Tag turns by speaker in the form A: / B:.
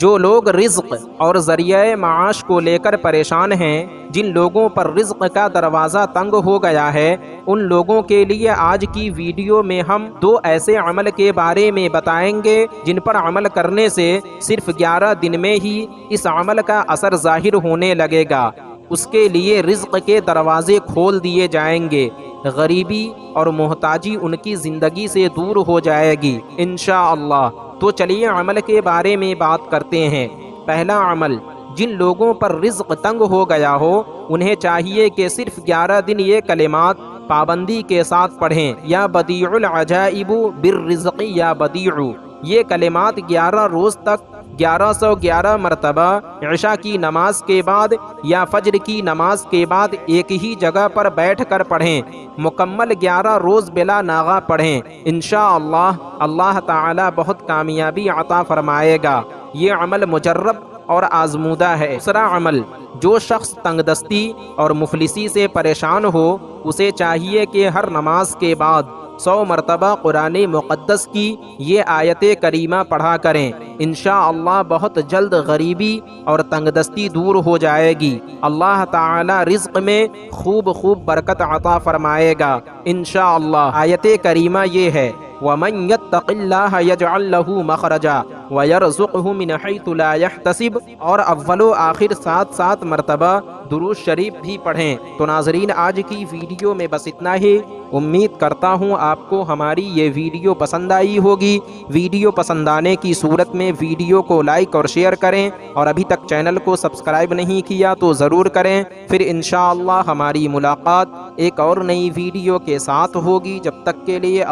A: جو لوگ رزق اور ذریعہ معاش کو لے کر پریشان ہیں، جن لوگوں پر رزق کا دروازہ تنگ ہو گیا ہے، ان لوگوں کے لیے آج کی ویڈیو میں ہم 2 ایسے عمل کے بارے میں بتائیں گے جن پر عمل کرنے سے صرف 11 دن میں ہی اس عمل کا اثر ظاہر ہونے لگے گا۔ اس کے لیے رزق کے دروازے کھول دیے جائیں گے، غریبی اور محتاجی ان کی زندگی سے دور ہو جائے گی انشاءاللہ۔ تو چلیے عمل کے بارے میں بات کرتے ہیں۔ پہلا عمل، جن لوگوں پر رزق تنگ ہو گیا ہو انہیں چاہیے کہ صرف 11 دن یہ کلمات پابندی کے ساتھ پڑھیں، یا بدیع العجائب بالرزق یا بدیع۔ یہ کلمات 11 روز تک 1111 مرتبہ عشاء کی نماز کے بعد یا فجر کی نماز کے بعد ایک ہی جگہ پر بیٹھ کر پڑھیں، مکمل 11 روز بلا ناغہ پڑھیں، انشاءاللہ اللہ تعالی بہت کامیابی عطا فرمائے گا۔ یہ عمل مجرب اور آزمودہ ہے۔ دوسرا عمل، جو شخص تنگ دستی اور مفلسی سے پریشان ہو اسے چاہیے کہ ہر نماز کے بعد 100 مرتبہ قرآن مقدس کی یہ آیت کریمہ پڑھا کریں، انشاءاللہ بہت جلد غریبی اور تنگ دستی دور ہو جائے گی، اللہ تعالی رزق میں خوب برکت عطا فرمائے گا انشاءاللہ۔ آیت کریمہ یہ ہے، وَمَن يَتَّقِ اللَّهَ يَجْعَل لَّهُ مَخْرَجًا وَيَرْزُقْهُ مِنْ حَيْثُ لَا يَحْتَسِبُ، اور اول و آخر 7 مرتبہ درود شریف بھی پڑھیں۔ تو ناظرین، آج کی ویڈیو میں بس اتنا ہی۔ امید کرتا ہوں آپ کو ہماری یہ ویڈیو پسند آئی ہوگی۔ ویڈیو پسند آنے کی صورت میں ویڈیو کو لائک اور شیئر کریں، اور ابھی تک چینل کو سبسکرائب نہیں کیا تو ضرور کریں۔ پھر انشاءاللہ ہماری ملاقات ایک اور نئی ویڈیو کے ساتھ ہوگی۔ جب تک کے لیے